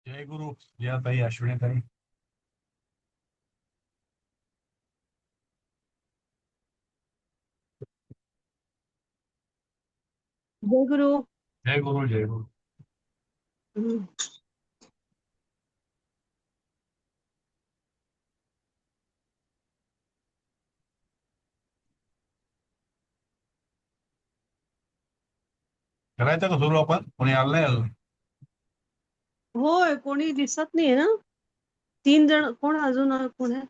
जय गुरु. जया ताई, अश्विनी ताई. जय गुरु. जय गुरु. जय गुरु. हम्म. करायचं का सुरू आपण? कोणी आलं नाही अजून? होय, कोणी दिसत नाहीये ना. 3 जण कोण अजून कोण आहे?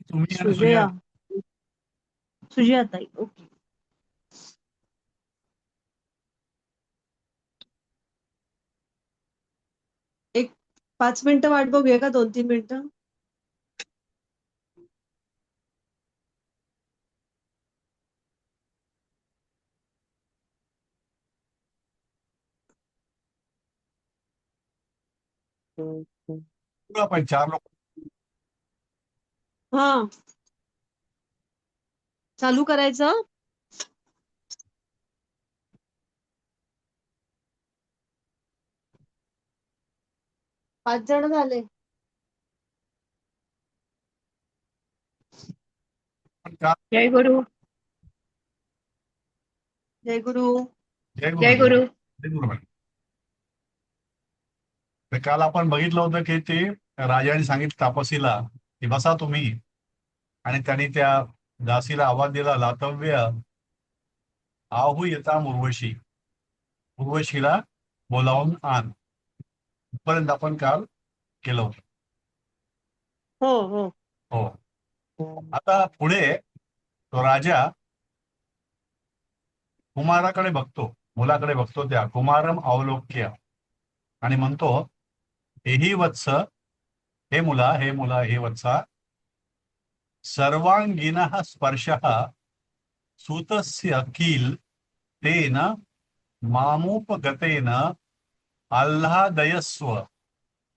तुम्ही आणि सुजया. सुजया. सुजया ताई. ओके. एक 5 मिनिटं वाट बघूया का? 2-3 मिनिटं. आपण 4 लोक. हा, चालू करायचं. पाच जण झाले. आपण चार. जय गुरु. जय गुरु. जय गुरु. जय जय गुरु. जय गुरु मॅडम. तर काल आपण बघितलं होतं की ते राजाने सांगितलं तापसीला की बसा तुम्ही, आणि त्यांनी त्या दासीला आवाज दिला, लातव्य आहू येता उर्वशी, उर्वशीला बोलावून आण. पर्यंत आपण काल केलं होतं. हो हो. हो. आता पुढे तो राजा कुमाराकडे बघतो, मुलाकडे बघतो, त्या कुमारम अवलोक्य, आणि म्हणतो, हेही वत्स, हे मुला, हे मुला, हे वत्सा, सर्वांगीनः स्पर्शः सूतस्य किल तेन मामुपगतेन आह्लादयस्व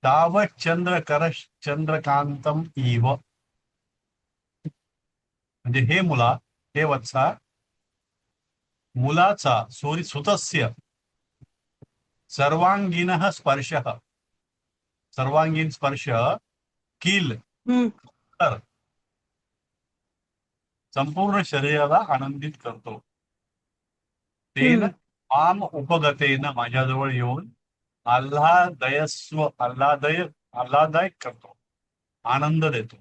तावच्चंद्रकर चंद्रकांतम इव. म्हणजे हे मुला, हे वत्सा, मुलाचा सुतस्य सर्वांगीनः स्पर्शः, सर्वांगीण स्पर्श, किल, हम्म. तर संपूर्ण शरीराला आनंदित करतो. तेन हम्म. माम उपगतेन, माझ्याजवळ येऊन आल्हादायक करतो, आनंद देतो.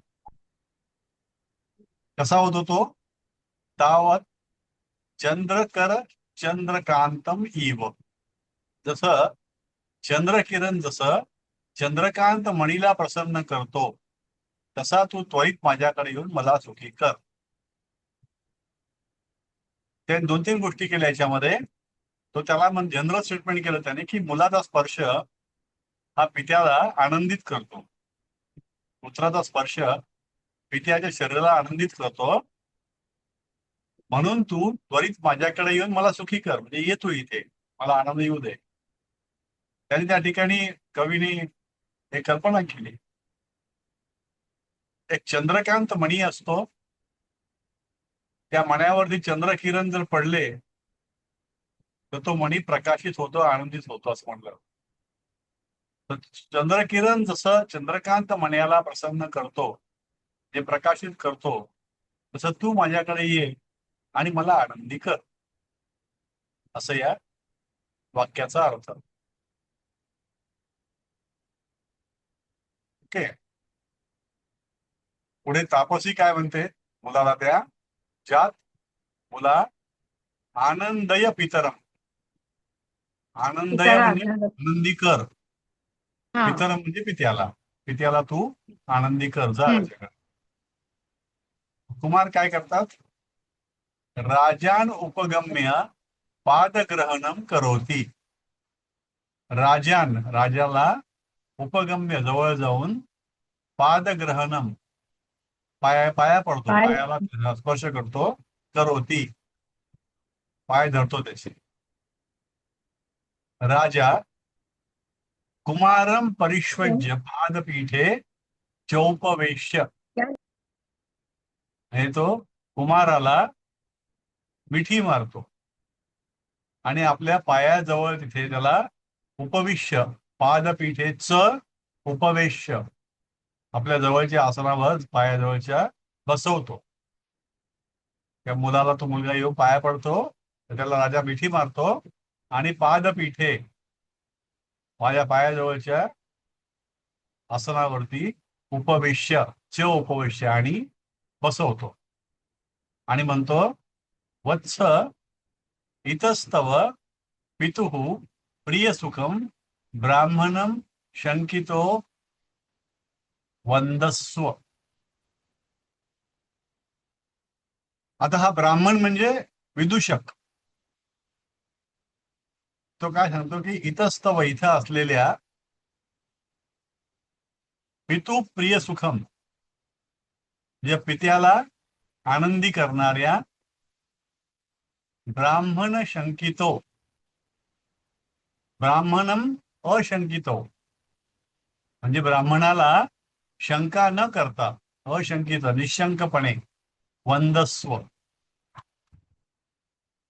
कसा होतो तो? तावत चंद्रकर चंद्रकांतम इव. जसं चंद्रकिरण, जसं चंद्रकांत मणीला प्रसन्न करतो, तसा तू त्वरित माझ्याकडे येऊन मला सुखी कर. ते 2-3 गोष्टी केल्या याच्यामध्ये. तो त्याला जनरल स्टेटमेंट केलं त्याने की मुलाचा स्पर्श हा पित्याला आनंदित करतो, पुत्राचा स्पर्श पित्याच्या शरीराला आनंदित करतो, म्हणून तू त्वरित माझ्याकडे येऊन मला सुखी कर, म्हणजे येतो इथे, मला आनंद येऊ दे. त्यांनी त्या ठिकाणी कवीने एक कल्पना केली. एक चंद्रकांत मणी असतो, त्या मण्यावरती चंद्रकिरण जर पडले तर तो मणी प्रकाशित होतो, आनंदित होतो, असं म्हणलं. तर चंद्रकिरण जसं चंद्रकांत मण्याला प्रसन्न करतो, जे प्रकाशित करतो, तसं तू माझ्याकडे ये आणि मला आनंदी कर, असं या वाक्याचा अर्थ. ओके. पुढे तापसी काय म्हणते मुलाला, त्या ज्यात मुला आनंदय पितरम, आनंदय विचारा म्हणजे आपल्याला. आनंदी कर, हा. पितरम म्हणजे पित्याला, पित्याला तू आनंदी कर, जा हम्म. राजाकडे. कुमार काय करतात? राजान उपगम्य पादग्रहणम करोती. राजाला उपगम्य, जवळ जाऊन, पादग्रहणम, पाया पडतो, काय? पायाला स्पर्श करतो, करोती, पाय धरतो त्याचे. राजा कुमारम परिष्वज्य पादपीठे चौपवेश्य, हे तो कुमाराला मिठी मारतो आणि आपल्या पायाजवळ तिथे त्याला उपविश्य, पादपीठेच उपवेश्य, आपल्या जवळच्या आसनावर पायाजवळच्या बसवतो. त्या मुलाला तो मुलगा येऊन पाया पडतो, तर त्याला राजा मिठी मारतो आणि पादपीठे, माझ्या पायाजवळच्या आसनावरती उपवेश्य च उपवेश्य आणि बसवतो आणि म्हणतो, वत्स इतस्तव पितुः प्रियसुखम ब्राह्मणम शंकितो वंदस्व. आता हा ब्राह्मण म्हणजे विदूषक. तो काय सांगतो की इतस्तव, इथं असलेल्या, पितू प्रिय सुखम, म्हणजे पित्याला आनंदी करणाऱ्या, ब्राह्मण शंकितो, ब्राह्मणम अशंकितो, म्हणजे ब्राह्मणाला शंका न करता, अशंकित निशंकपणे, वंदस्व.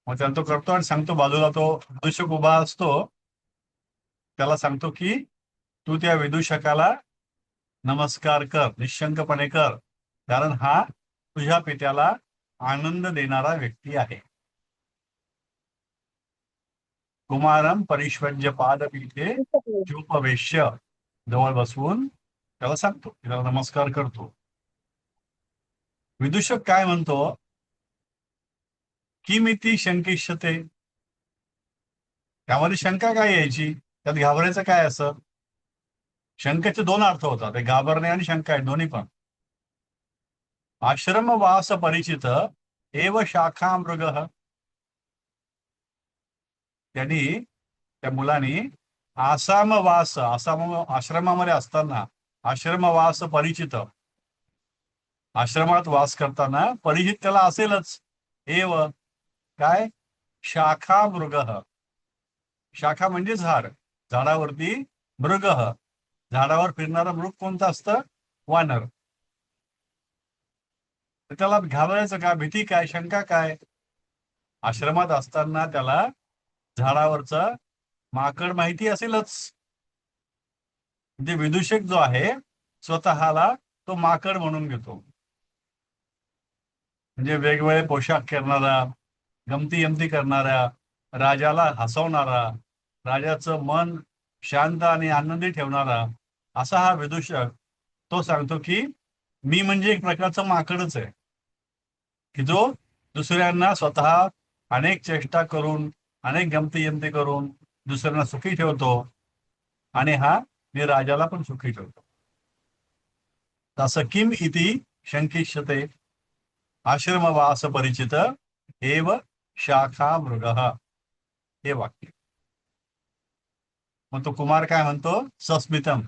मग त्याला तो करतो आणि सांगतो, बाजूला तो विदूषक उभा असतो, त्याला सांगतो की तू त्या विदूषकाला नमस्कार कर, निशंकपणे कर, कारण हा तुझ्या पित्याला आनंद देणारा व्यक्ती आहे. कुमारम परिष्वज्य पादपीठे चुपवेश्य, जवळ बसवून त्याला सांगतो, त्याला नमस्कार करतो. विदूषक काय म्हणतो, किमिती शंकिष्यते, त्यामध्ये शंका काय यायची, त्यात घाबरायचं काय असं. शंकेचे दोन अर्थ होतात, एक घाबरणे आणि शंका आहे, दोन्ही पण. आश्रमवास परिचित एव शाखा मृग, त्यांनी, त्या मुलांनी आसामवास, आश्रमामध्ये असताना आश्रमवास परिचित, आश्रमात वास करताना परिचित त्याला असेलच, एव काय, शाखा मृग, शाखा म्हणजे झाड, झाडावरती मृग, झाडावर फिरणारा मृग कोणतं असतं, वानर. तर त्याला घाबरायचं का, भीती काय, शंका काय. आश्रमात असताना त्याला झाडावरचं माकड माहिती असेलच. म्हणजे विदूषक जो आहे स्वतःला तो माकड म्हणून घेतो. म्हणजे वेगवेगळे पोशाख करणारा, गमती यमती करणारा, राजाला हसवणारा, राजाचं मन शांत आणि आनंदी ठेवणारा, असा हा विदूषक. तो सांगतो की मी म्हणजे एक प्रकारचं माकडच आहे, की जो दुसऱ्यांना स्वतः अनेक चेष्टा करून, अनेक गमती यमती करून दुसऱ्यांना सुखी ठेवतो, आणि हा मी राजाला पण सुखी ठेवतो. तसं किम इति शंकिष्यते, आश्रमवास परिचित एव शाखा मृग, हे वाक्य. मग तो कुमार काय म्हणतो, सस्मितम,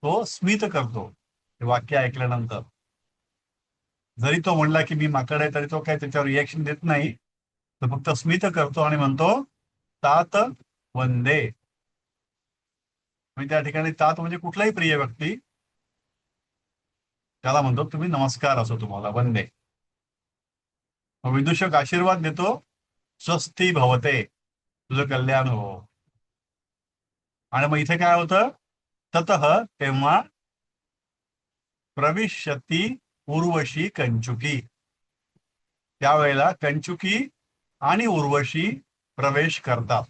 तो स्मित करतो हे वाक्य ऐकल्यानंतर. जरी तो म्हणला की मी माकड आहे, तरी तो काय त्याच्यावर रिॲक्शन देत नाही, तो फक्त स्मित करतो आणि म्हणतो, तात वंदे. म्हणजे त्या ठिकाणी तात म्हणजे कुठलाही प्रिय व्यक्ती, त्याला म्हणतो तुम्ही नमस्कार असो तुम्हाला, वंदे. मग विदूषक आशीर्वाद देतो, स्वस्ती भवते, तुझं कल्याण हो. आणि मग इथे काय होतं, ततः तेव्हा प्रविशती उर्वशी कंचुकी, त्यावेळेला कंचुकी आणि उर्वशी प्रवेश करतात.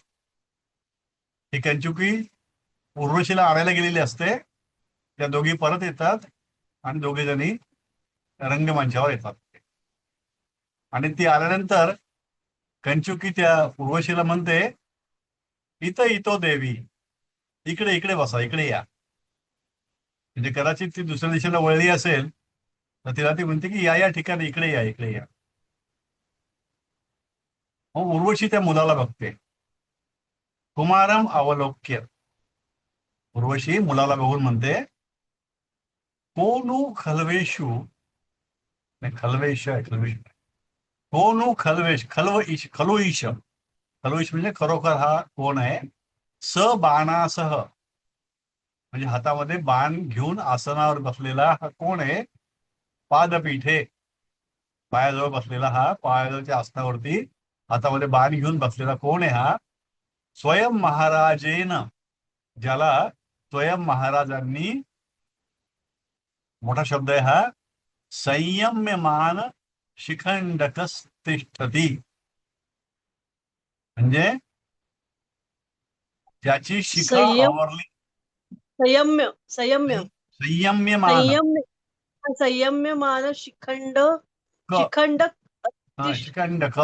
ही कंचुकी उर्वशीला आणायला गेलेली असते, त्या दोघी परत येतात आणि दोघे जणी रंगमंचावर येतात. आणि ती आल्यानंतर कंचुकी त्या उर्वशीला म्हणते, इथं इतो देवी, इकडे इकडे बसा, इकडे या. म्हणजे कदाचित ती दुसऱ्या दिशेला वळली असेल, तर तिला ती म्हणते की या या ठिकाणी इकडे या, इकडे या. मग उर्वशी त्या मुलाला बघते, कुमारम अवलोक्य, उर्वशी मुलाला बघून म्हणते, कोनु खलवेशु, नाही खलवेश आहे, खलवेश, कोनु खलवेश, खलव ईश, खलो ईश, खलो ईश म्हणजे खरोखर हा कोण आहे, स बाणासह, म्हणजे हातामध्ये बाण घेऊन आसनावर बसलेला हा कोण आहे, पादपीठे, पायाजवळ बसलेला हा, पायाजवळच्या आसनावरती हातामध्ये बाण घेऊन बसलेला कोण आहे हा, स्वयं महाराजेन, ज्याला स्वयं महाराजांनी, मोठा शब्द आहे हा, संयम्यमान शिखंडकस्तिष्ठती, म्हणजे ज्याची शिखा संयम आवरली, संयम्य संयम्य संयम्यमान संयम्य संयम्यमान शिखंड क शिखंड शिखंडक,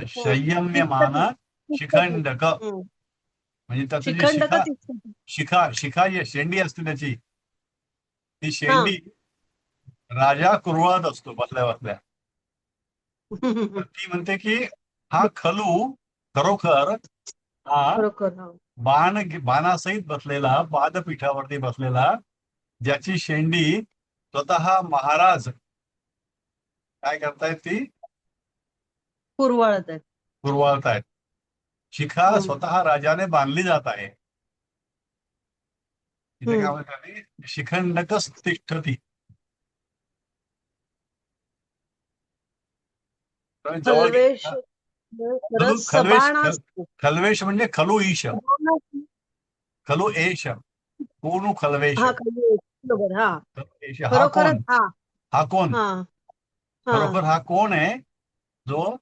शिखंड संयम्यमान शिखंडक, म्हणजे त्याचं जे शिखंड का शिखा तिष्ठती. शिखा शिखा जी शेंडी असते त्याची, ती हा शेंडी राजा कुरवाळत असतो बसल्या बसल्या. तर ती म्हणते की हा खलू खरोखर हा खरोखर हा बाणासहित बसलेला, पादपीठावरती बसलेला, ज्याची शेंडी स्वतः महाराज काय करतायत, ती पूर्वळत आहे. कुरवाळतायत. शिखा स्वतः राजाने बांधली जात आहे. इथे काय म्हणतात, शिखंडकच तिष्ठती. जवळ खल्वेश गेला खरंच सबाणा असतो. खल्वेश म्हणजे खलू ईश, खलू एश, कोणू खल्वेश, हा खल्वेश बरोबर हा एश हा खरोखरच कोण, हा हा कोण, हा हा खरोखर हा कोण आहे, जो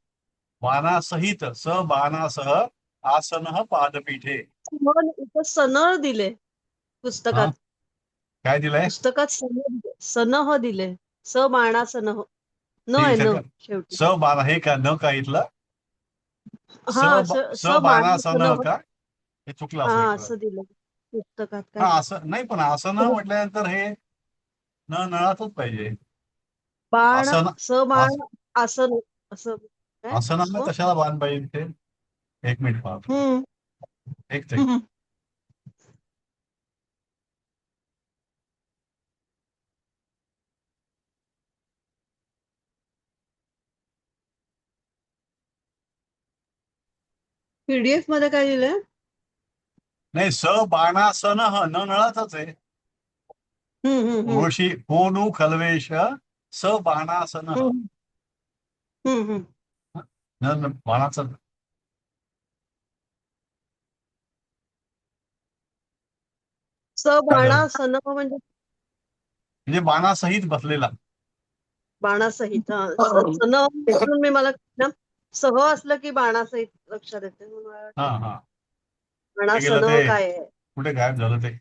बाणासहित बाणासह आसन पादपीठे. मग इथं सनह दिले हा पुस्तकात. काय दिलंय, पुस्तकात सनह दिले. स बाणा सनह न हे आहे इथे न का शेवटी. बाणा, हे का न का इथलं हा बाणा बाणासन सनह का, हे चुकलं हा असं इथलं. असं दिलं पुस्तकात काय. हा असं नाही, पण आसन म्हटल्यानंतर हे न नळातच पाहिजे. बाण आसन स बाण आसन असं काय आसनाला मग कशाला बाण पाहिजे ते, एक मिनिट पाहतो, हम्म एक सेकंड. हम्म. पीडीएफ मध्ये काय दिलंय. नाही, बाणासन न नळातच आहे. हम्म. ऋषी कोणू खल्वेश बाणासन, हम्म हम्म. बाणाचं स काय झालं, बाणा सनह म्हणजे म्हणजे बाणासहित बसलेला. बाणासहित हा सनह म्हणून मी मला ना सह असलं की बाणासहित लक्षात येते म्हणून मला हा वाटलं हा बाणा ते गेलं सनह ते, काय आहे. कुठे गायब झालं ते,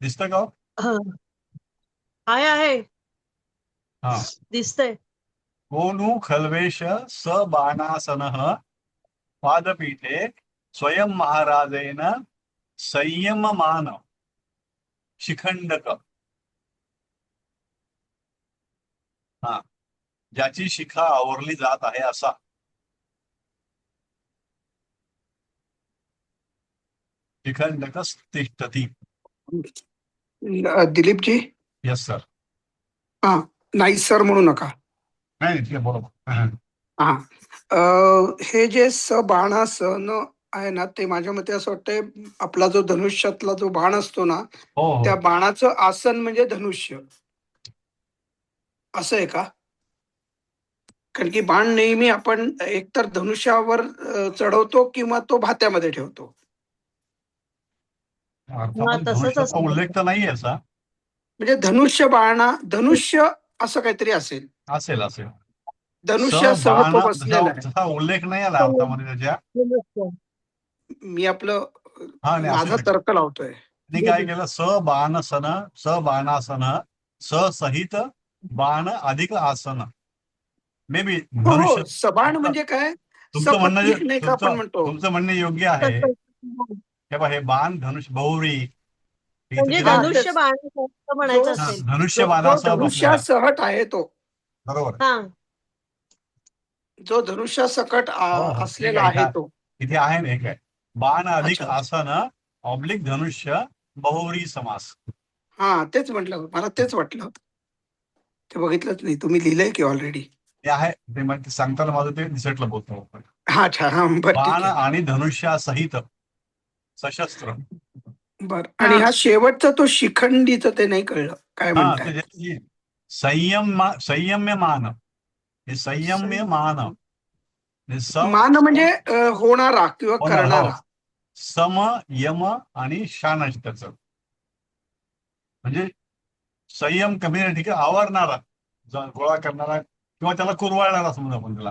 दिसतं का हो? हा. आहे हा, दिसतंय. कोणू खल्वेश बाणासन पादपीठे स्वयं महाराजेन संयममान शिखंडक, हा ज्याची शिखा आवरली जात आहे असा. शिखंडक तिष्ठती. Dilip ji, yes sir. हा, नाही सर म्हणू नका. नाही ठीक आहे, बरोबर. हा, हे जे स बाणा स न आहे ना, ते माझ्या मते असं वाटतंय आपला जो धनुष्यातला जो बाण असतो ना, हो हो, त्या बाणाचं आसन म्हणजे धनुष्य, असं आहे का? कारण की बाण नेहमी आपण एकतर धनुष्यावर चढवतो किंवा तो भात्यामध्ये ठेवतो. हा अर्थामध्ये तसंच धनुष्याचा असतं. उल्लेख तर नाहीये असा. म्हणजे धनुष्य असं काहीतरी असेल. असेल असेल, धनुष्यासह बाण तो बसलेला आहे. जसा उल्लेख नाही आला अर्थामध्ये त्याच्या. मी आपलं हा नाही, असू माझा शकतो. तर्क लावतोय. त्यांनी काय केलं, बाणासन सहित बाण अधिक आसन, मे बी हो धनुष्य. हो, सबाण तुमचं म्हणजे काय? तुमचं म्हणणं सपत्नीक नाही का आपण म्हणतो. तुमचं म्हणणं योग्य आहे. हे बघा, हे बाण धनुष्य बहुरी इथे म्हणजे ते हा, धनुष्य तेच. बाण जो म्हणायचं असेल. धनुष्य जो बाणासह बसलेला, धनुष्यासहट आहे तो, बरोबर. हा जो धनुष्यासकट हो हो ठीक असलेला आहे, आहे तो. इथे आहे ना, एक आहे बाण अधिक अच्छा अच्छा. आसन ऑब्लिक धनुष्य बहुव्री समास. हा, तेच म्हटलं, मला तेच वाटलं. ते बघितलंच नाही, तुम्ही लिहिलंय की ऑलरेडी? ते आहे, ते म्हणजे सांगताना माझं ते निसटलं बोलतो आपण. हा, अच्छा, हा, बरं, बाण ठीक आहे. आणि धनुष्यासहित सशस्त्र. बर, हा आणि हा शेवटचा तो शिखंडीचं ते नाही कळलं, काय हा, म्हणताय? ते संयम्यमान, हे संयम्यमान, हे मान म्हणजे होणारा किंवा होणार, हो करणारा. सम, यम आणि शान आहे त्याचं. म्हणजे संयम कमी नाही, ठीक आहे, आवरणारा, गोळा करणारा किंवा त्याला कुरवाळणारा समजा आपण त्याला.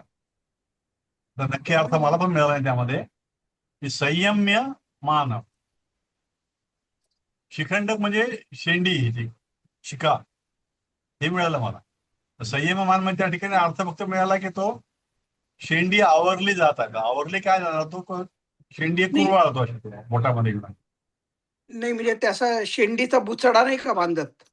तर नक्की अर्थ मला पण मिळाला नाही त्यामध्ये, की संयम्य मान. शिखंडक म्हणजे शेंडी, ही जी शिका, हे मिळालं मला. तर संयम मान म्हणजे त्या ठिकाणी अर्थ फक्त मिळाला की तो शेंडी आवरली जात आहे. आवरली काय जाणार, तो शेंडी नाही कुरवाळतो अशा बोटामध्ये घेऊन. नाही, म्हणजे त्याचा शेंडीचा बुचडा नाही का बांधत?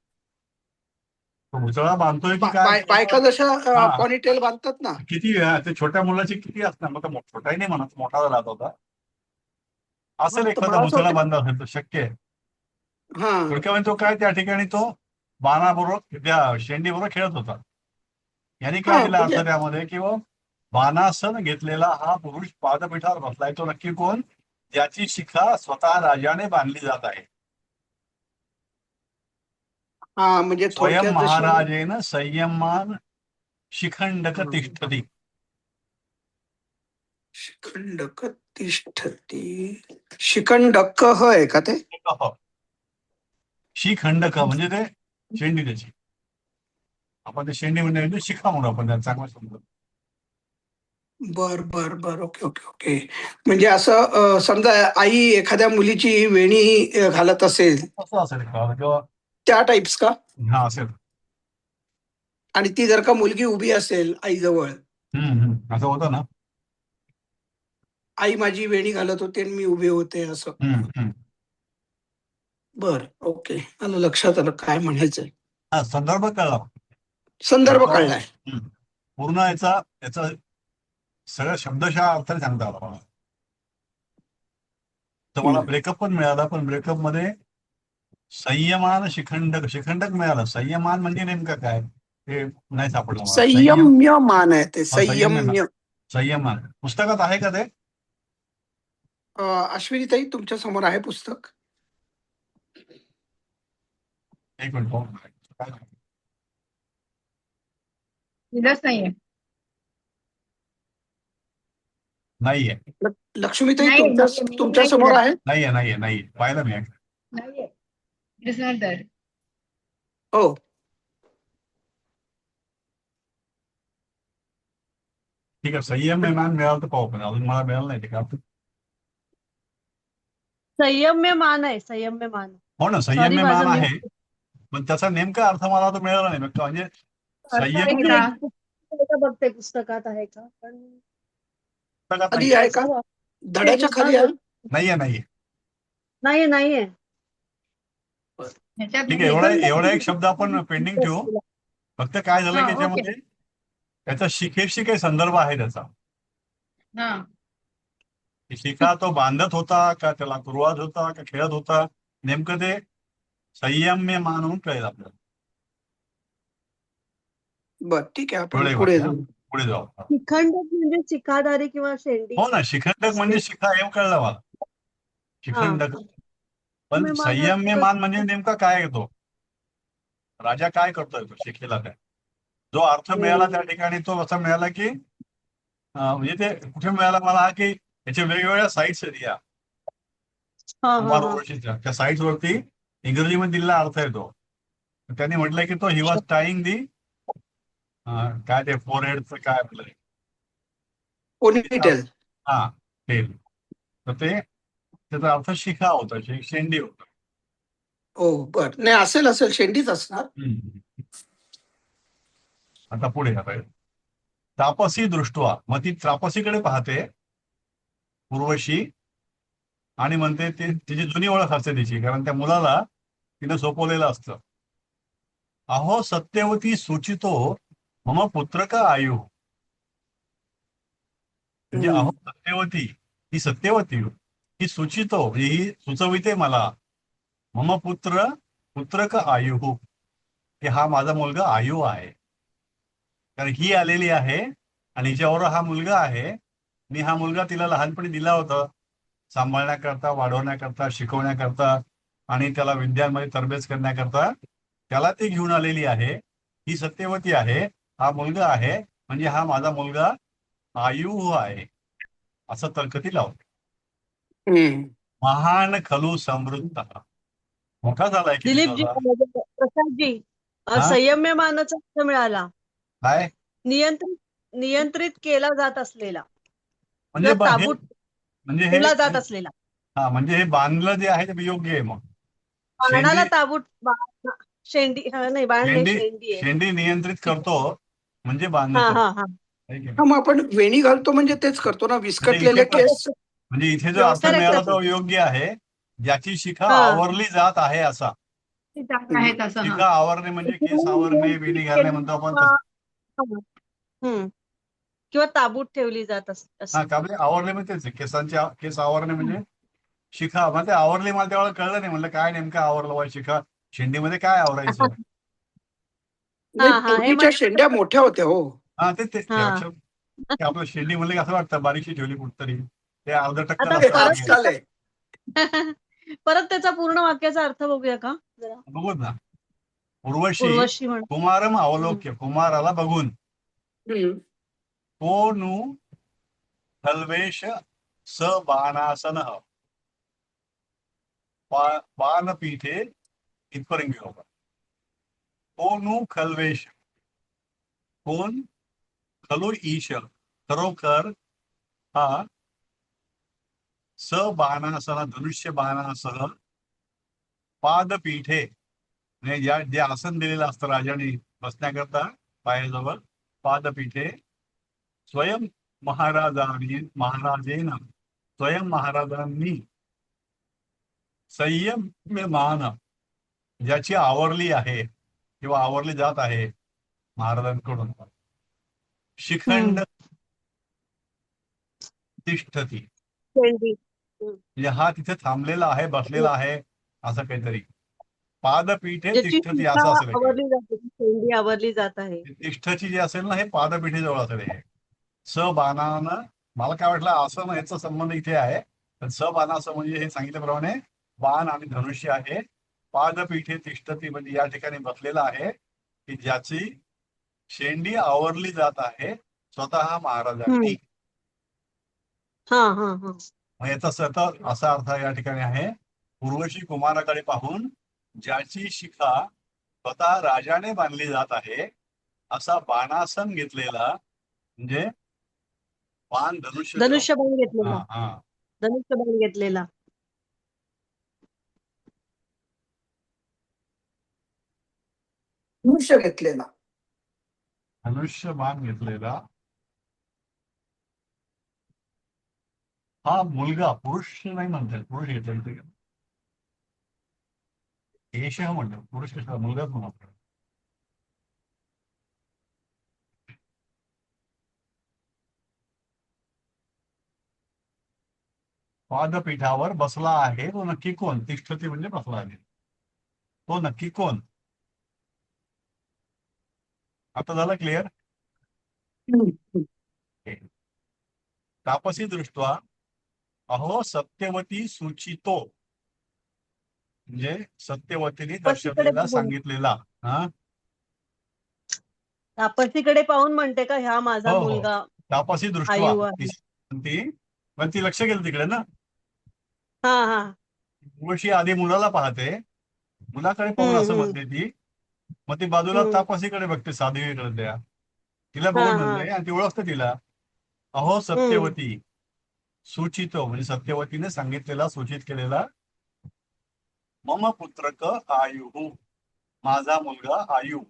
तो मुसळा बांधतोय की काय, बायका जशा हा, पॉनीटेल बांधतात ना. किती ते छोट्या मुलाची किती असणार, मग छोटाही नाही म्हणत, मोठा राहत होता. असेल तर एखादा मला असं मुसळा वाटतं बांधला असेल तर शक्य आहे. हा थोडक्यात तो काय, त्या ठिकाणी तो बाणाबरोबर त्या शेंडी बरोबर खेळत होता. यांनी काय हा दिला अर्थ म्हणजे त्यामध्ये, की बाणासन घेतलेला हा पुरुष पादपीठावर बसलाय, तो नक्की कोण, ज्याची शिखा स्वतः राजाने बांधली जात आहे. हा म्हणजे स्वयं थोडक्यात जशी महाराजेन संयमान शिखंडक तिष्ठती. शिखंडक तिष्ठती. शिखंडक आहे का ते? शिखंडक म्हणजे ते शेंडी त्याची. आपण ते शेंडी म्हणजे शिखा म्हणू आपण त्याला, चांगला समजा. बर बर बर, ओके ओके ओके. म्हणजे असं समजा आई एखाद्या मुलीची वेणी घालत असेल असं असेल का, किंवा त्या टाइप्स का? हा असेल. आणि ती जर का मुलगी उभी असेल आईजवळ, असं होतं ना. आई माझी वेणी घालत होती आणि मी उभे होते असं. हम्म. बर, ओके, आलं लक्षात, आलं काय म्हणायचंय. हा संदर्भ कळला. संदर्भ याचा, कळलाय. पूर्ण याचा सगळ्या शब्दशः अर्थ सांगता आला मला. तर मला ब्रेकअप पण मिळाला, पण ब्रेकअप मध्ये संयमान शिखंडक, शिखंडक मिळालं. संयमान म्हणजे नेमकं काय हे नाही सापडलं मला. संयम्य मान आहे ते, संयम्य ना, संयम्य. संयमान पुस्तकात आहे का ते? अश्विनीताई तुमच्या समोर आहे पुस्तक? एक मिनिट पाहू. काय? दिलंच नाहीये. नाहीये, लक्ष्मीताई नाही, तुमच्या नाही समोर दिलं. आहे? नाहीये पाहिलं मी. नाहीये. It is not there. हो. ठीक आहे, संयम्य मान मिळालं तर पाहू, पण अजून मला मिळालं नाही ते का. संयम्य मान आहे, संयम्य मान. हो ना, सॉरी, संयम्य मान माझा आहे, पण त्याचा नेमका अर्थ मला तो मिळाला नाही. म्हणजे संयम बघते पुस्तकात आहे का, पण पुस्तकात खाली नाही. आहे का? धड्याच्या खाली आहे? नाहीये. नाहीये. ह्याच्यात ठीक आहे, नाहीये. एवढा एक शब्द आपण पेंडिंग ठेवू. फक्त काय झालं की हा, ओके. याच्यामध्ये त्याचा शिखेशी काही संदर्भ आहे त्याचा. हा. की शिखा तो बांधत होता का, त्याला कुरवात होता का, खेळत होता, नेमकं ते संयम्य मान म्हणून कळेल आपल्याला. बर, ठीक आहे, आपण कळेल पुढे वाटतं. जाऊ. पुढे जाऊ. शिखंडक म्हणजे चिकादारी किंवा शेंडी. हो ना, शिखंडक म्हणजे शिखा हे कळलं मला, शिखंडक. पण संयम्य मान म्हणजे नेमका काय येतो, राजा काय करतोय तो शिखेला काय, जो अर्थ मिळाला त्या ठिकाणी तो असा मिळाला की म्हणजे ते कुठे मिळाला मला, की याच्या वेगवेगळ्या साईट्स आहेत या कुमार ऋषीच्या, त्या साईट्स वरती इंग्रजीमध्ये दिलेला अर्थ येतो. त्यांनी म्हटलंय की तो ही वॉज टाईंग दी काय ते फोरहेडचं काय आपलं पोनीटेल. हा टेल. तर ते त्याचा अर्थ शिखा होता, शेंडी होता. हो बर, नाही असेल शेंडीच असणार. आता पुढे तापसी दृष्टवा, मग ती तापसीकडे पाहते उर्वशी आणि म्हणते, ते तिची जुनी ओळख असते तिची, कारण त्या मुलाला तिने सोपवलेलं असतं. अहो सत्यवती सूचितो मम पुत्र का आयु. म्हणजे अहो सत्यवती, ही सत्यवती ही सूचितो, ही सुचविते मला, मम पुत्र का आयु, की हा माझा मुलगा आयु आहे. कारण ही आलेली आहे आणि हिच्यावर हा मुलगा आहे. मी हा मुलगा तिला लहानपणी दिला होता सांभाळण्याकरता, वाढवण्याकरता, शिकवण्याकरता आणि त्याला विद्यांमध्ये तरबेज करण्याकरता. त्याला ती घेऊन आलेली आहे. ही सत्यवती आहे, हा मुलगा आहे, म्हणजे हा माझा मुलगा आयु आहे, असं तर्क ती लावते. महान खलू समृद्ध. मोठा झालाय किती दिलीपजी तुझा? प्रसादजी हा संयम्यमानाचा अर्थ मिळाला. काय नियंत्रित नियंत्रित केला जात असलेला म्हणजे किंवा ताबूत म्हणजे हे ठेवला जात असलेला. हा म्हणजे हे बांधलं जे आहे ते योग्य आहे. मग बाणाला शेंडी ताबूत शेंडी नाही बाण नाही शेंडी शेंडी आहे. शेंडी नियंत्रित करतो म्हणजे बांधणं हा करतो. हा हा है की हा नाही? मग आपण वेणी घालतो म्हणजे तेच करतो ना, म्हणजे विस्कटलेले केस. म्हणजे इथे जो अर्थ करेक्ट मिळाला तो योग्य आहे. ज्याची शिखा हा आवरली जात आहे असा. ते जात आहे तसं. शिखा आवरणे म्हणजे केस आवरणे, वेणी घालणे म्हणतो आपण किंवा तसं. हम्म, किंवा ताबूत ठेवली जात हा असं. का म्हणजे आवरले म्हणजे तेच आहे. केस आवरणे म्हणजे शिखा. मग ते आवरली मला त्यावेळेला कळलं नाही. म्हणलं काय नेमकं आवरलं बा शिखा. शेंडीमध्ये काय आवरायचं? नाही, हा हे पूर्वीच्या शेंड्या मोठ्या होत्या हो. हा ते हा लक्षात. ते आपलं शेंडी म्हणलं की असं वाटतं बारीकशी ठेवली कुठतरी. ते अर्ध टक्कल आता ते असतं मागे. आजकाल आहे. परत त्याचा पूर्ण वाक्याचा अर्थ बघूया का जरा. बघू ना. उर्वशी उर्वशी म्हण कुमारम अवलोक्य. कुमाराला बघून हम्म. को नु खल्वेश स बाणासन बाणपीठे इथपर्यंत घेऊ आपण. को नु खल्वेश. कोण? खलू ईश. खरोखर हा स बाणासह धनुष्य बाणासह पादपीठे म्हणजे जे आसन दिलेलं असतं राजाने बसण्याकरता पायाजवळ पादपीठे स्वयं स्वयं महाराजांनी संयम्यमान ज्याची आवरली आहे किंवा आवरली जात आहे महाराजांकडून शिखंड तिष्ठती. शेंडी. म्हणजे हा तिथे थांबलेला आहे, बसलेला आहे असं काहीतरी. पादपीठे ज्याची तिष्ठती शिखा असं असेल. आवरली जाते शेंडी आवरली जात आहे. तिष्ठची जे असेल ना हे पादपीठेजवळ असेल. हे स बाणानं मला काय वाटलं असं याचा संबंध इथे आहे. तर स बाणासं म्हणजे हे सांगितल्याप्रमाणे बाण आणि धनुष्य आहे. पादपीठे तिष्ठती म्हणजे या ठिकाणी बसलेला आहे की ज्याची शेंडी आवरली जात आहे स्वतः महाराजांनी. हा हा हा मग याचा स्वतः असा अर्थ या ठिकाणी आहे. उर्वशी कुमाराकडे पाहून ज्याची शिखा स्वतः राजाने बांधली जात आहे असा बाणासन घेतलेला म्हणजे बाण धनुष्य धनुष्यबाण घेतलेला. हा हा धनुष्यबाण घेतलेला. धनुष्य घेतलेला. धनुष्य बाण घेतलेला हा मुलगा. पुरुष नाही म्हणतात. पुरुष घेतलेला एश म्हणतात. पुरुष कशाला मुलगाच म्हणतात. पादपीठावर बसला आहे तो नक्की कोण? तिष्ठती म्हणजे बसला आहे तो नक्की कोण? आता झालं क्लिअर? तापसी दृष्ट्वा अहो सत्यवती सूचितो म्हणजे सत्यवतीने दर्शवलेला सांगितलेला. हा तापसीकडे पाहून म्हणते का ह्या माझा हो हो मुलगा तापसी दृष्ट्वा आयु आहे. ती लक्ष गेलं तिकडे ना. हा हा उर्वशी आधी मुलाला पाहते. मुलाकडे पाहून असं म्हणते ती. मग ती बाजूला तापसीकडे बघते. साध्वीकडे त्या तिला बघून म्हणते आणि ती ओळखते तिला. अहो सत्यवती सूचितो म्हणजे सत्यवतीने सांगितलेला सूचित केलेला मम पुत्रक आयु माझा मुलगा आयु.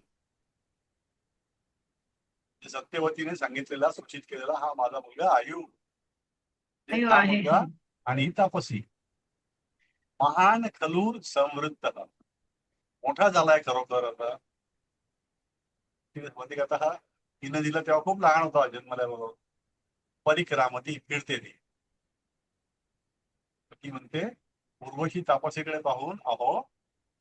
सत्यवतीने सांगितलेला सूचित केलेला हा माझा मुलगा आयु. आयु हा आहे. मुलगा आणि तापसी महान खलू समृद्ध मोठा झालाय खरोखर. आता तिनं दिलं तेव्हा खूप लहान होता जन्मल्याबरोबर. परिक्रामती फिरते ती म्हणते उर्वशी तापसीकडे पाहून अहो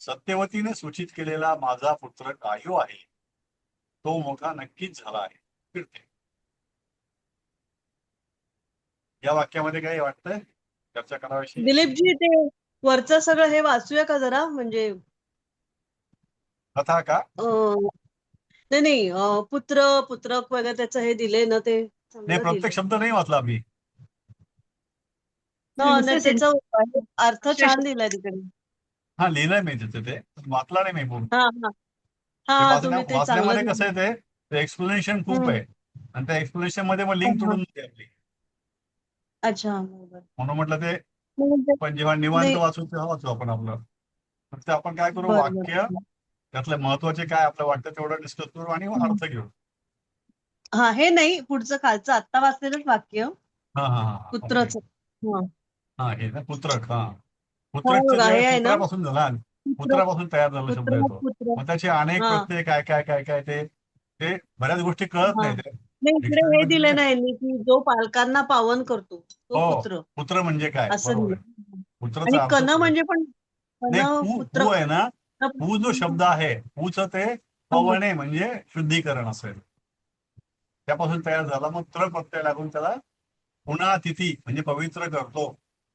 सत्यवतीने सूचित केलेला माझा पुत्र आयु आहे तो मोठा नक्कीच झाला आहे. फिरते. या वाक्यामध्ये काही वाटतंय चर्चा करावीशी? दिलीपजी ते वरचं सगळं हे वाचूया का जरा म्हणजे कथा का? नाही नाही पुत्र पुत्रक वगैरे त्याचं हे दिले ना ते नाही प्रत्येक शब्द नाही वाचला मी. नाही Princess त्याचा अर्थ Princess- छान दिलाय तिकडे. हा लिहिलंय मी तिथे ते वाचला नाही मी पूर्ण. हा हा ते हा तुम्ही ते चांगलं वाचण्यामध्ये कसं दिलं. आहे ते एक्सप्लेनेशन खूप हम्म. आहे आणि त्या एक्सप्लेनेशन मध्ये मग हा, लिंक हा. तुडून होते आपली. अच्छा बरोबर. म्हणून म्हटलं ते म्हणजे- पण जेव्हा निवांत नाही वाचू तेव्हा वाचू आपण आपलं. फक्त आपण काय करू बरोबर. वाक्य त्यातले महत्वाचे काय आपलं वाटतं तेवढं डिस्कस करू आणि मग अर्थ घेऊ. हा हे नाही पुढचं खालचं आत्ता वाचलेलंच वाक्य हा हा हा ओके. पुत्रच. हा हा हे ना पुत्रक. हा हा पुत्रकचं बघा जे हे आहे ना पुत्रापासून झाला पुत्र पुत्रापासून तयार झाला शब्द पुत्र येतो. पुत्र. मग त्याचे अनेक हा प्रत्यय काय काय काय काय ते ते बऱ्याच गोष्टी कळत हा नाही ते नाही इकडे डिक्शनरी हे मध्ये दिले दिले. नाही की जो पालकांना पावन करतो तो हो पुत्र पुत्र म्हणजे काय असं बरोबर आहे. दिलं. आणि पुत्राचा अर्थ कन पुत्र. म्हणजे पण कन नाही पुत्र. पू आहे ना पू जो शब्द आहे पूचं ते पवणे म्हणजे शुद्धीकरण असेल त्यापासून तयार झाला. मग त्र प्रत्यय लागून त्याला पुन्हा तिथी म्हणजे पवित्र करतो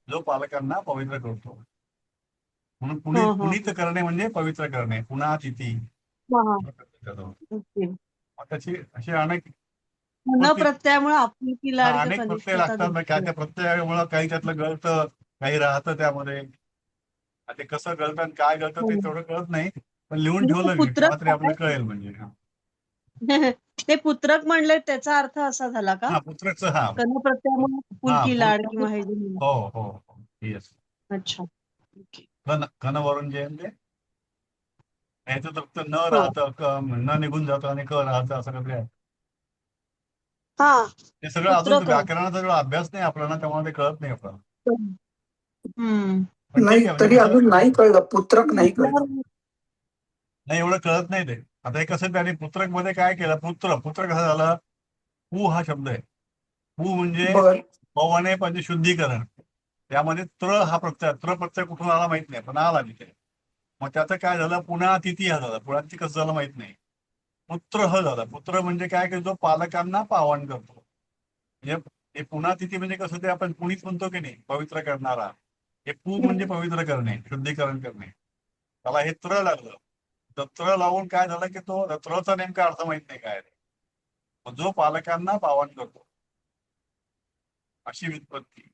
जो पालकांना पवित्र करतो. म्हणून हा पुनीत हा पुनीत करणे म्हणजे पवित्र करणे पुन्हा तिथी. हा हा मग ओके. त्याची अशी अनेक न कृती प्रत्ययामुळे आपुलकी लाड किंवा अनेक प्रत्यय कनिष्ठता लागतात. मग काय दिसते. त्या प्रत्ययामुळे काही त्यातलं गळतं काही राहतं त्यामध्ये. आता ते कसं गळतं आणि काय गळतं ते तेवढं कळत नाही पण लिहून म्हणजे ते ठेवलं मी पुत्रक केव्हा तरी आपलं काय कळेल म्हणजे. हा ते पुत्रक म्हणले त्याचा अर्थ असा झाला का हा, पुत्रकचं हा कन प्रत्ययामुळे हा आपुलकी लाड किंवा हे जे म्हणलं. हो हो हो येस. अच्छा ओके. कन वरून जे आहे ते याचं फक्त न हो राहतं न निघून जातं आणि क राहतं असं कसं आहे. हा ते सगळं अजून पुत्रक. व्याकरणाचा जेव्हा अभ्यास नाही आपल्याला तेव्हा ते कळत नाही आपल्याला. हम्म. पण नाही ठीक आहे म्हणजे तरी कसं अजून नाही कळलं पुत्रक नाही कळलं. नाही एवढं कळत नाही ते. आता हे कसं त्याने पुत्रक मध्ये काय केलं पुत्र पुत्र कसं झालं पू हा शब्द आहे. पू म्हणजे बर पवने म्हणजे शुद्धीकरण. त्यामध्ये त्र हा प्रत्यय त्र प्रत्यय कुठून आला माहित नाही पण आला तिथे. मग त्याचं काय झालं पुन्हा तिथी हा झाला. पुन्हा ती कसं झालं माहित नाही. पुत्र ह झाला. पुत्र म्हणजे काय की जो पालकांना पावन करतो. म्हणजे हे पुन्हा तिथी म्हणजे कसं ते आपण पुणीत म्हणतो की नाही पवित्र करणारा. हे पू म्हणजे पवित्र करणे शुद्धीकरण करणे. त्याला हे त्र लागलं. तर त्र लावून काय झालं की तो त्रचा नेमका अर्थ माहित नाही काय. मग जो पालकांना पावन करतो अशी व्युत्पत्ती.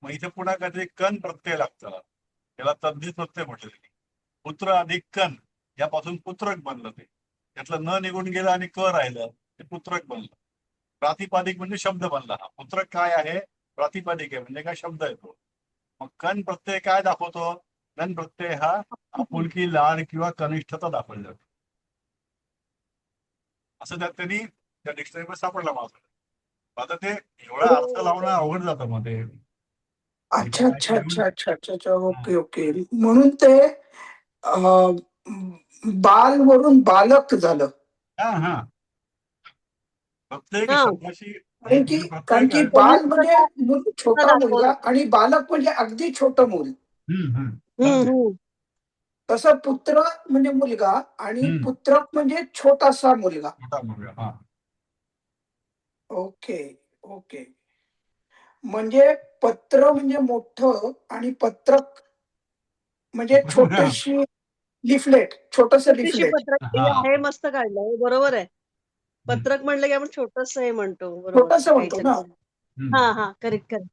मग इथे पुन्हा काहीतरी कण प्रत्यय लागतं. त्याला तद्धित प्रत्यय म्हटलं त्यांनी. पुत्र अधिक कण यापासून पुत्रक बनलं ते. त्यातलं न निघून गेलं आणि क राहिलं ते पुत्रक बनलं. प्रातिपादिक म्हणजे शब्द बनला. हा पुत्रक काय आहे प्रातिपादिक आहे म्हणजे काय शब्द येतो. मग कण प्रत्यय काय दाखवतो. कण प्रत्यय हा आपुलकी लाड किंवा कनिष्ठता दाखवली जाते. असं त्यात त्यांनी त्या डिक्शनरीमध्ये सापडलं माझं. आता ते एवढा अर्थ लावणं अवघड जातं मग ते. अच्छा अच्छा अच्छा अच्छा अच्छा अच्छा ओके ओके म्हणून ते अं, बाल वरून बालक झालं. हा हा प्रत्येक हा शब्दाशी कारण की म्हणजे कारण प्रत्येक की बाल म्हणजे कनिष्ठता छोटा मुलगा दाखवलं. आणि बालक म्हणजे अगदी छोटं मूल. हम्म हम्म. तसं पुत्र म्हणजे मुलगा आणि पुत्रक म्हणजे छोटासा मुलगा. छोटा मुलगा हा ओके ओके म्हणजे पत्र म्हणजे मोठं आणि पत्रक म्हणजे छोटीशी लिफलेट छोटस छोटीशी लिफलेट. पत्रक हे हा आहे मस्त काढलं हे बरोबर आहे. पत्रक म्हणलं की आपण छोटस हे म्हणतो बरोबर छोटस म्हणतो ना. काहीतरी. हा हा करेक्ट करेक्ट.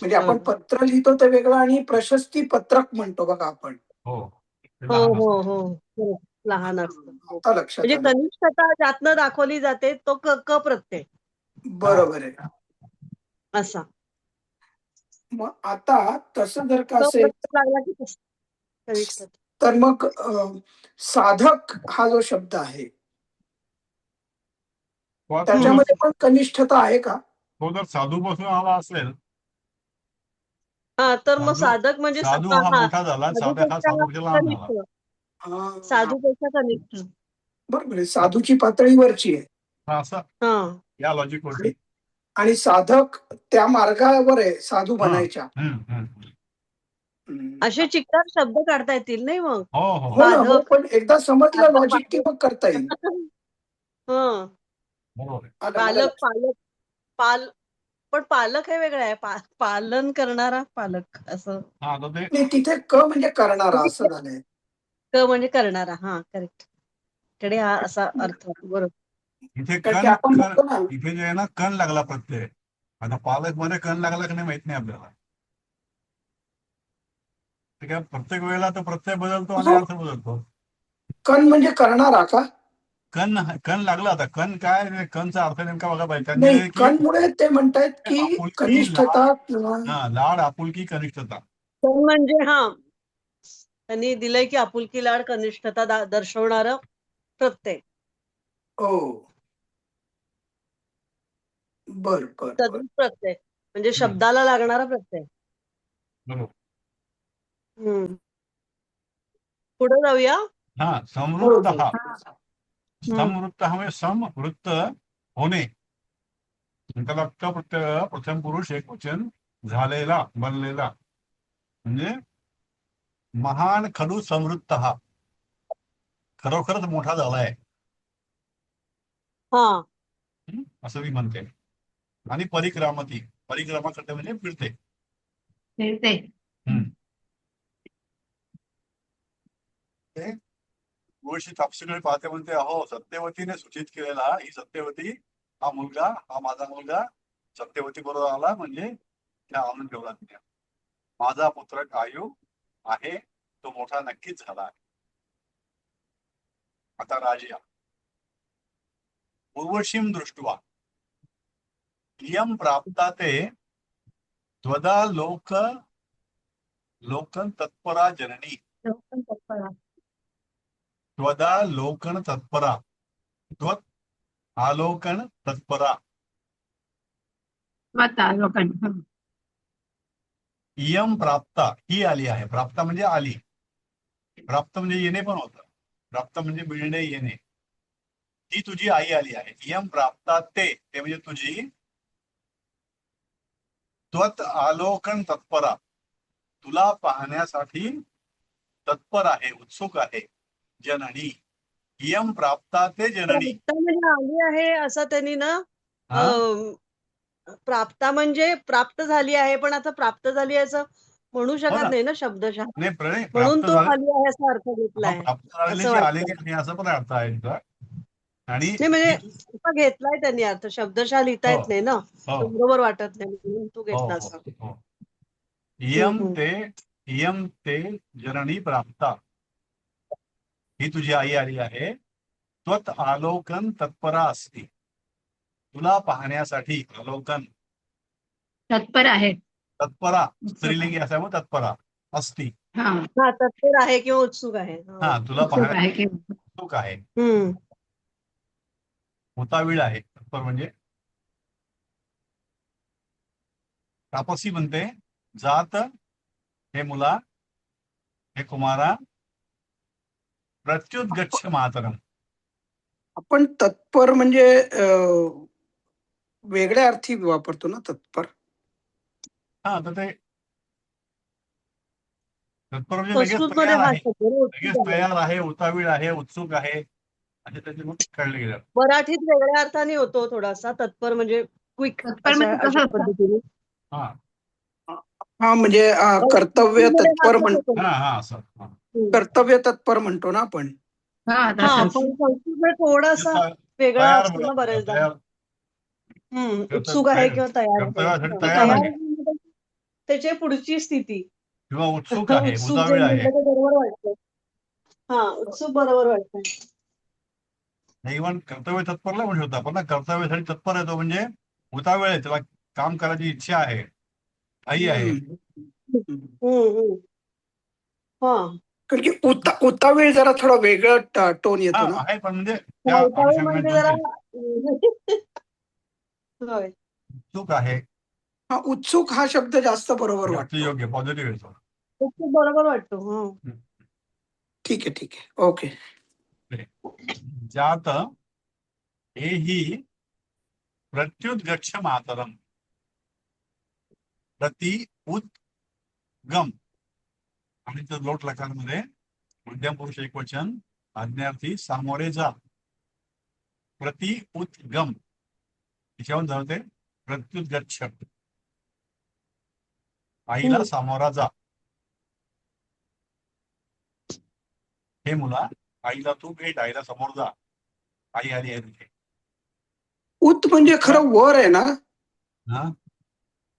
म्हणजे आपण पत्र लिहितो ते वेगळं आणि प्रशस्ती पत्रक म्हणतो बघा आपण. हो ते हो लहान हो असतं. हो correct. लहान असतं हो. आता लक्षात म्हणजे आलं. कनिष्ठता ज्यातनं दाखवली जाते तो क प्रत्यय बरोबर आहे. असा. मग आता तसं जर का क असेल प्रत्यय लागला की तसं. कनिष्ठता. तर मग साधक हा जो शब्द आहे तो त्याच्यामध्ये पण कनिष्ठता आहे का? जर साधू पासून आला असेल हा तर मग साधू साधक म्हणजे साधू हा हा मोठा झाला साधक हा साधूपेक्षा साधूपेक्षा लहान झाला. कनिष्ठ. हा, साधूपेक्षा कनिष्ठ. बरोबर आहे. साधूची पातळीवरची आहे हा, असं हा या लॉजिक वरती. आणि साधक त्या मार्गावर आहे साधू हा बनायच्या. हम्म. हम्म. असे चिकट शब्द काढता येतील नाही मग. हो हो हो ना हो साधक पण एकदा समजलं साधक लॉजिक की पालक. मग करता येईल. हं बरोबर आहे. मला पालक पालक पण पालक हे वेगळं आहे पालन करणारा पालक असं. हा तर ते नाही तिथे क म्हणजे करणारा असं झालंय. क म्हणजे करणारा हा करेक्ट. कडे हा असा अर्थ बरोबर. इथे कारण की कण आपण कण म्हणतो ना इथे जे आहे ना कण लागला प्रत्यय. आता पालक मध्ये कण लागला की नाही माहित नाही आपल्याला. ते काय प्रत्येक वेळेला तो प्रत्यय बदलतो आणि हो. अर्थ बदलतो. कण म्हणजे करणारा का? कण लागला आता. कण काय, कणचा अर्थ नेमका बघा पाहिजे. त्यांनी नाही, दिले की कणमुळे ते म्हणतायत की आपुलकी, कनिष्ठता लाड, किंवा लाड, आपुलकी, कनिष्ठता. कण म्हणजे त्यांनी दिलंय की आपुलकी लाड कनिष्ठता दर्शवणारं प्रत्यय. ओ बर बर बर सदृश प्रत्यय म्हणजे शब्दाला लागणारा प्रत्यय. बरोबर. हम्म. पुढे जाऊया. हा, हो समृद्ध हो. हा. हम्म. समवृत्त म्हणजे समवृत्त होणे. त्याला प्रत्यय प्रथम पुरुष एकवचन झालेला, बनलेला. म्हणजे महान खडू समृद्ध हा, खरोखरच मोठा झालाय हा. असं मी म्हणते. आणि परिक्रामती, परिक्रमा करते म्हणजे फिरते. फिरते. ते गोष्टी तापसीकडे पाहते, म्हणते अहो सत्यवतीने सूचित केलेला, ही सत्यवती, हा मुलगा, हा माझा मुलगा सत्यवती बरोबर आला म्हणजे त्या आणून ठेवला तिने. माझा पुत्र आयु आहे, तो मोठा नक्कीच झाला आहे. आता राजा पूर्वशीम दृष्ट्वा इयं प्राप्ता ते त्वदा लोकन तत्परा जननी. लोकं तत्परा. त्वदा लोकन तत्परा, त्वत आलोकन तत्परा. स्वतः लोकांना. इयं प्राप्ता, ही आली आहे. प्राप्ता म्हणजे आली. प्राप्त म्हणजे येणे पण होतं. प्राप्त म्हणजे मिळणे, येणे. ती तुझी आई आली आहे. इयं प्राप्ता ते म्हणजे तुझी. त्वत आलोकन तत्परा, तुला पाहण्यासाठी तत्पर आहे, उत्सुक आहे. जननी, इयं प्राप्ता ते जननी. प्राप्ता म्हणजे आली आहे असं त्यांनी ना हा, प्राप्ता म्हणजे प्राप्त झाली आहे, पण आता प्राप्त झाली आहे असं म्हणू हो शकत ना. नाही ना शब्दशः. नाही, म्हणून प्राप्त तो झाले. आली आहे असा अर्थ हा, घेतलाय प्राप्त असं झालेल्याची आलेली वाटतं. आहे असं पण अर्थ आहे तिचा. आणि नाही म्हणजे ही असा घेतलाय त्यांनी अर्थ, शब्दशः लिहिता हो येत नाही ना, हो तो बरोबर वाटत नाही म्हणून तो हो घेतला हो असं. हो. इयं हम्म. ते इयं ते जननी प्राप्ता, ही तुझी आई आली आहे. त्वत आलोकन तत्परा असती, तुला पाहण्यासाठी. आलोकन तत्पर आहे. तत्परा स्त्रीलिंगी असल्यामुळे तत्परा असती. हा, हा तत्पर आहे किंवा उत्सुक आहे. हा, तुला उत्सुक आहे पाहण्यासाठी की उत्सुक आहे. हम्म. हुताविळ आहे. तत्पर म्हणजे तापसी म्हणते, जात हे मुला, हे कुमारा, प्रत्युद्गच्छ मातरम. आपण तत्पर म्हणजे वेगळ्या अर्थी वापरतो ना तत्पर. हा, तर ते तत्पर म्हणजे लगेच संस्कृतमध्ये तयार हा आहे, शब्द ना लगेच उत्सुक आहे. तयार आहे, उतावीळ आहे, उत्सुक आहे, असे त्याचे मग कळले गेले. मराठीत वेगळ्या अर्थाने होतो थोडासा तत्पर म्हणजे क्विक तत्पर अशा म्हणजे कसं अशा असतं? पद्धतीने. हा हा म्हणजे कर्तव्य संस्कृतमध्ये हा तत्पर असाच होतो. हा हा असं. हा. हम्म. कर्तव्य तत्पर म्हणतो ना आपण. हा, हा तसंच. पण संस्कृतमध्ये थोडासा वेगळा तयार असतो ना बोला, बरेचदा. तयार. उत्सुक आहे किंवा तयार आहे. कर्तव्यासाठी तो तयार तयार आहे म्हणजे त्याची पुढची स्थिती. किंवा उत्सुक आहे, उत्सुक जे उतावीळ आहे. म्हटलं ते बरोबर वाटतं. हा, उत्सुक बरोबर वाटतं. इव्हन कर्तव्य तत्परला म्हणू शकतो आपण ना. कर्तव्यासाठी तत्पर आहे तो म्हणजे उतावीळ आहे, त्याला काम करायची इच्छा आहे, आई आहे. हम्म. हा. कारण की उतावेळ जरा थोडा वेगळा टोन हा येतो ना. आहे, पण म्हणजे त्या उत्सुक अनुषंगाने म्हणजे दोन जरा तीन. होय. उत्सुक आहे, हा, उत्सुक हा शब्द जास्त बरोबर जास्त वाटतो. योग्य, पॉझिटिव्ह येतो. उत्सुक बरोबर वाटतो. हा. ठीक आहे ठीक आहे, ओके. जात हेही प्रत्युद्गच्छ मातरम, प्रति उद्गम. आणि तर लोट लकारामध्ये मध्यम पुरुष एकवचन आज्ञार्थी सामोरे जा. प्रति उद्गम याच्यावर धरते प्रत्युद्गच्छ, आईला सामोरा जा. हे मुला, आईला तू भेट, आईला समोर जा, आई आली आहे तिथे. उत म्हणजे खरं वर आहे ना. हा हा,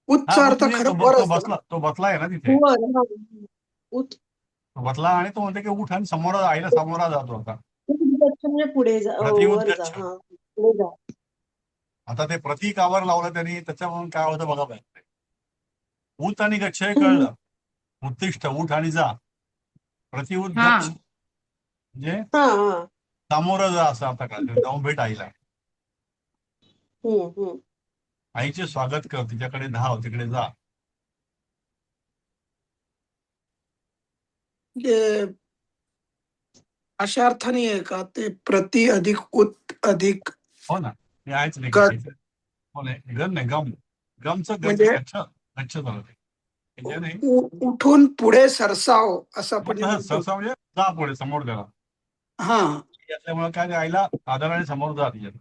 उतचा उत अर्थ म्हणजे खरं वर तो असतो ना. बसला, तो बसला आहे ना तिथे. वर, हा. बसला आणि तो म्हणते की उठ आणि समोर आईला सामोरा जातो आता. म्हणजे पुढे जा, प्रतिउत वर जा. गच्छ. हा, पुढे जा. आता ते प्रतीकावर लावलं त्यांनी, त्याच्यावरून काय होतं बघा पाहिजे. उत आणि गच्छ हे हम्म. कळलं. उत्तिष्ठ, उठ आणि जा. प्रतिउत हा गच्छ म्हणजे हा हा. सामोरं जा असं आता कळलं. जाऊन भेट आईला, हम्म. आईचे स्वागत कर, तिच्याकडे धाव, तिकडे जा. म्हणजे अशा अर्थाने आहे का ते प्रति अधिक उत अधिक हो ना, हे आहेच नाही गत, काही. हो नाही, गम नाही, गम. गमचं गच्छ, म्हणजे गच्छ गच्छ झालं ते. त्याच्याने उठून पुढे सरसाव असं आपण जे मग म्हणतो. सहसा म्हणजे जा पुढे समोर त्याला. हा असल्यामुळे काय ते आईला आदराने समोर जा तिच्यात.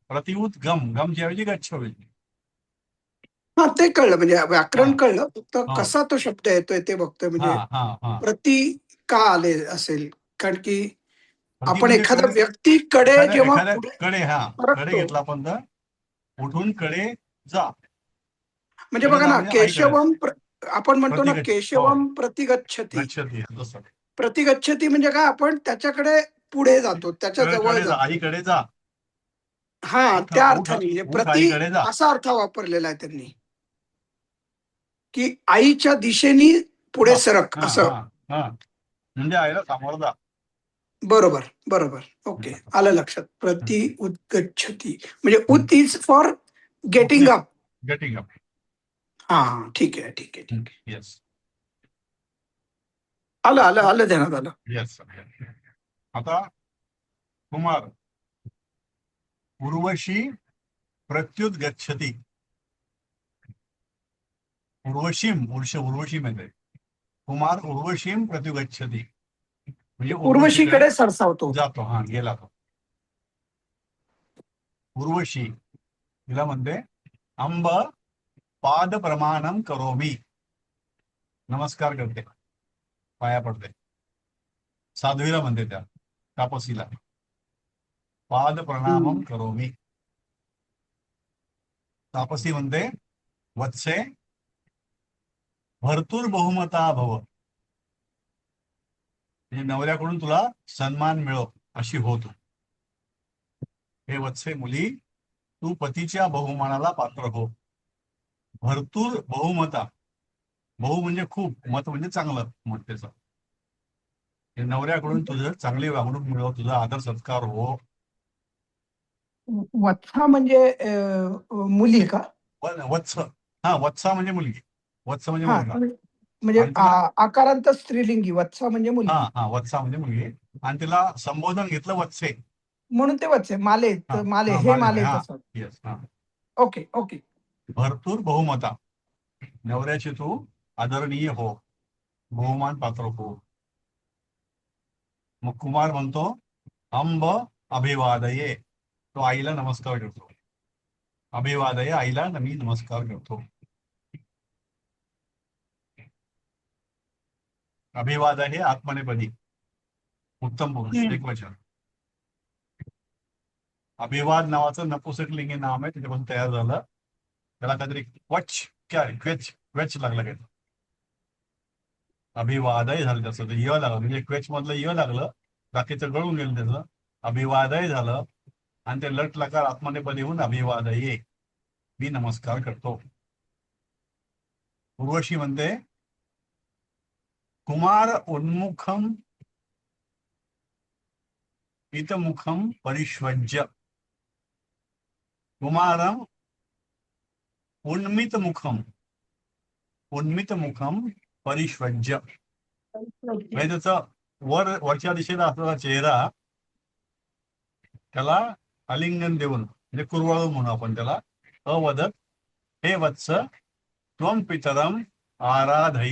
प्रतिउत गम, गमच्या ऐवजी गच्छ होईल. हा, ते कळलं, म्हणजे हा, व्याकरण कळलं, फक्त हो, कसा तो शब्द येतोय ते बघतोय. हा म्हणजे हा हा. प्रति का आले असेल, कारण की प्रति आपण म्हणजे एखाद्या कडे, व्यक्तीकडे जेव्हा एखाद्या पुढे कडे, हा कडे सरकतो, घेतला आपण तर उठून कडे जा. म्हणजे कडे बघा जा ना, म्हणजे आईकडे. केशवम आपण म्हणतो ना, प्रतिगच्छ, हो, केशवम प्रतिगच्छती. गच्छती जसं. प्रतिगच्छती म्हणजे काय, आपण त्याच्याकडे पुढे जातो, त्याच्या जवळ कडे जा, जातो. आईकडे जा. हा, उठ त्या उठ अर्थाने म्हणजे उठ, प्रति आईकडे जा. असा अर्थ वापरलेला आहे त्यांनी, की आईच्या दिशेने पुढे बस, सरक हा असं. हा हा. म्हणजे आईला सामोरं जा. बरोबर बरोबर, ओके, आलं लक्षात. प्रति उद्गच्छती म्हणजे उत is for getting up. Getting up. हा हा, ठीक आहे ठीक आहे ठीक आहे, येस आलं आलं आलं, ध्यानात आलं. येस. आता कुमार, उर्वशी प्रत्युत गच्छती. उर्वशी म्हणजे कुमार उर्वशीम प्रत्युगच्छती म्हणजे उर्वशीकडे उर्वशीकडे सरसावतो. जातो. हा, गेला तो. उर्वशी तिला म्हणते अंब पाद प्रमाणम करोमी, नमस्कार करते, पाया पडते. साध्वीला म्हणते, त्या तापसीला पाद प्रणामम करोमी. तापसी म्हणते वत्से भरतूर बहुमता भव, म्हणजे नवऱ्याकडून तुला सन्मान मिळो अशी होत. हे वत्से मुली, तू पतीच्या बहुमानाला पात्र हो. भरतूर बहुमता, बहु म्हणजे खूप, मत म्हणजे चांगलं मत त्याचं. हे नवऱ्याकडून तुझं चांगली वागणूक मिळो, तुझा आदर सत्कार हो. वत्सा म्हणजे मुली का? वत्स, हा, वत्सा म्हणजे मुलगी, वत्स म्हणजे हा, मुलगा. म्हणजे आणि तिला आकारांत स्त्रीलिंगी वत्सा म्हणजे हा मुलगी, हा, वत्सा म्हणजे मुलगी. आणि तिला संबोधन घेतलं वत्से. म्हणून ते वत्से, माले हा माले, हा, हे माले माले हा. तसं. येस, हा. Okay okay. भरपूर बहुमता, नवऱ्याची तू आदरणीय हो, बहुमान पात्र हो. मग कुमार म्हणतो अंब अभिवादये, तो आईला नमस्कार करतो. अभिवादये, आईला मी नमस्कार करतो. अभिवाद हे आत्मनेपदी उत्तम पुरुष एकवचन. अभिवाद नावाचं नपुसकलिंगी नाम आहे, त्याच्यापासून तयार झालं. त्याला काहीतरी क्वच, काय क्वेच लागलं काय, अभिवादय झालं त्याचं, ते य लागलं, म्हणजे क्वेच मधलं य लागलं, बाकीचं गळून गेलं त्याचं. अभिवादय झालं आणि ते लट लकार आत्मनेपदी होऊन अभिवादये, मी नमस्कार करतो. उर्वशी म्हणते कुमार उन्मुखम इतमुखम परिष्वज्य, कुमारम उन्मित मुखम परिष्वज्य, म्हणजे त्याचा वरच्या दिशेला असलेला चेहरा त्याला आलिंगन देऊन, म्हणजे कुरवाळू म्हणू आपण त्याला, अवदत हे वत्स त्वम पितरम आराधय.